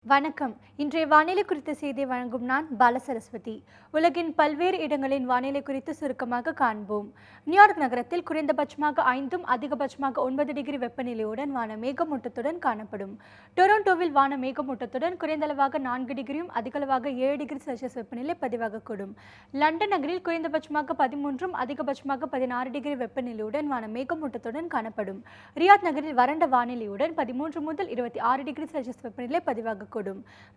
வணக்கம். இன்றைய வானிலை குறித்த செய்தியை வழங்கும் நான் பாலசரஸ்வதி. உலகின் பல்வேறு இடங்களின் வானிலை குறித்து சுருக்கமாக காண்போம். நியூயார்க் நகரத்தில் குறைந்தபட்சமாக 5 அதிகபட்சமாக 9 டிகிரி வெப்பநிலையுடன் வான மேகமூட்டத்துடன் காணப்படும். டொரண்டோவில் வான மேகமூட்டத்துடன் குறைந்தளவாக 4 டிகிரியும் அதிகளவாக 7 டிகிரி செல்சியஸ் வெப்பநிலை பதிவாகக்கூடும். லண்டன் நகரில் குறைந்தபட்சமாக 13 அதிகபட்சமாக 16 டிகிரி வெப்பநிலையுடன் வான மேகமூட்டத்துடன் காணப்படும். ரியாத் நகரில் வறண்ட வானிலையுடன் 13 முதல் 26 டிகிரி செல்சியஸ் வெப்பநிலை பதிவாக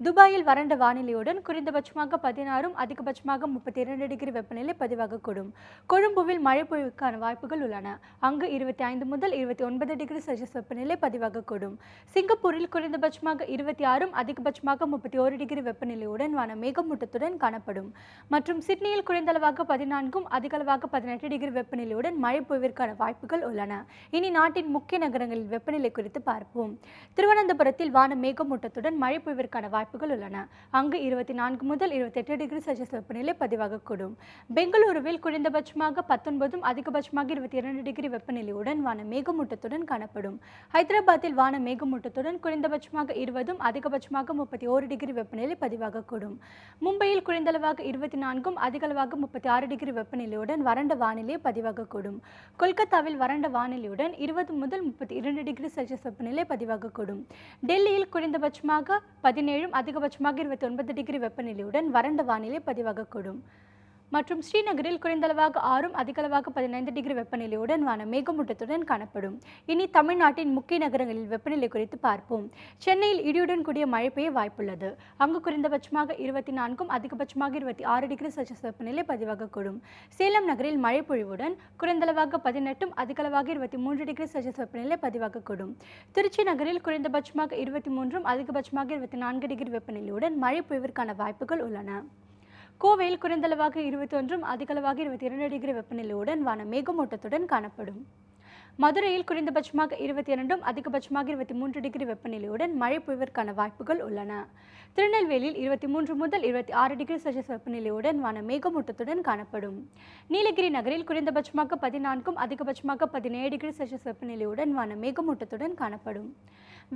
துபாயில் வறண்ட வானிலையுடன் குறைந்தபட்சமாக 16 அதிகபட்சமாக 32 டிகிரி வெப்பநிலை பதிவாகக்கூடும். கொழும்புவில் மழை பொழிவுக்கான வாய்ப்புகள் உள்ளன. அங்கு 25 முதல் 29 டிகிரி செல்சியஸ் வெப்பநிலை பதிவாகக்கூடும். சிங்கப்பூரில் குறைந்தபட்சமாக 26 அதிகபட்சமாக 31 டிகிரி வெப்பநிலையுடன் வான மேகமூட்டத்துடன் காணப்படும். மற்றும் சிட்னியில் குறைந்தளவாக 14 அதிகளவாக 18 டிகிரி வெப்பநிலையுடன் மழை பொழிவிற்கான வாய்ப்புகள் உள்ளன. இனி நாட்டின் முக்கிய நகரங்களில் வெப்பநிலை குறித்து பார்ப்போம். திருவனந்தபுரத்தில் வான மேகமூட்டத்துடன் மழை பொழிவிற்கான வாய்ப்புகள் உள்ளன. அங்கு 24 முதல் 28 டிகிரி செல்சியஸ் வெப்பநிலை பதிவாகக்கூடும். பெங்களூருவில் குறைந்தபட்சமாக 19 அதிகபட்சமாக 22 டிகிரி வெப்பநிலையுடன் வான மேகமூட்டத்துடன் காணப்படும். ஹைதராபாத்தில் வான மேகமூட்டத்துடன் குறைந்தபட்சமாக 20 அதிகபட்சமாக 31 டிகிரி வெப்பநிலை பதிவாகக்கூடும். மும்பையில் குறைந்தளவாக 24 அதிகளவாக 36 டிகிரி வெப்பநிலையுடன் வறண்ட வானிலை பதிவாகக்கூடும். கொல்கத்தாவில் வறண்ட வானிலையுடன் 20 முதல் 32 டிகிரி செல்சியஸ் வெப்பநிலை பதிவாகக்கூடும். டெல்லியில் குறைந்தபட்சமாக 17 அதிகபட்சமாக 29 டிகிரி வெப்பநிலையுடன் வறண்ட வானிலை பதிவாகக்கூடும். மற்றும் ஸ்ரீநகரில் குறைந்தளவாக 6 அதிகளவாக 15 டிகிரி வெப்பநிலையுடன் வான மேகமூட்டத்துடன் காணப்படும். இனி தமிழ்நாட்டின் முக்கிய நகரங்களில் வெப்பநிலை குறித்து பார்ப்போம். சென்னையில் இடியுடன் கூடிய மழை பெய்ய வாய்ப்புள்ளது. அங்கு குறைந்தபட்சமாக 24 அதிகபட்சமாக 26 டிகிரி செல்சியஸ் வெப்பநிலை பதிவாகக்கூடும். சேலம் நகரில் மழை பொழிவுடன் குறைந்தளவாக 18 அதிகளவாக 23 டிகிரி செல்சியஸ் வெப்பநிலை பதிவாகக்கூடும். திருச்சி நகரில் குறைந்தபட்சமாக 23 அதிகபட்சமாக 24 டிகிரி வெப்பநிலையுடன் மழை பொழிவிற்கான வாய்ப்புகள் உள்ளன. கோவையில் குறைந்தளவாக 21 அதிகளவாக 22 டிகிரி வெப்பநிலையுடன் வான மேகமூட்டத்துடன் காணப்படும். மதுரையில் குறைந்தபட்சமாக 22 அதிகபட்சமாக 23 டிகிரி வெப்பநிலையுடன் மழை பொழிவிற்கான வாய்ப்புகள் உள்ளன. திருநெல்வேலியில் 23 முதல் 26 டிகிரி செல்சியஸ் வெப்பநிலையுடன் வான மேகமூட்டத்துடன் காணப்படும். நீலகிரி நகரில் குறைந்தபட்சமாக 14 அதிகபட்சமாக 17 டிகிரி செல்சியஸ் வெப்பநிலையுடன் வான மேகமூட்டத்துடன் காணப்படும்.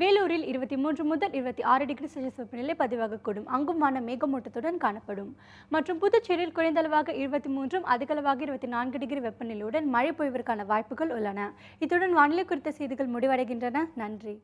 வேலூரில் 23 முதல் 26 டிகிரி செல்சியஸ் வெப்பநிலை பதிவாகக்கூடும். அங்கும் வான மேகமூட்டத்துடன் காணப்படும். மற்றும் புதுச்சேரியில் குறைந்தளவாக 23 அதிகளவாக 24 டிகிரி வெப்பநிலையுடன் மழை பொழிவிற்கான வாய்ப்புகள் உள்ளன. இத்துடன் வானிலை குறித்த செய்திகள் முடிவடைகின்றன. நன்றி.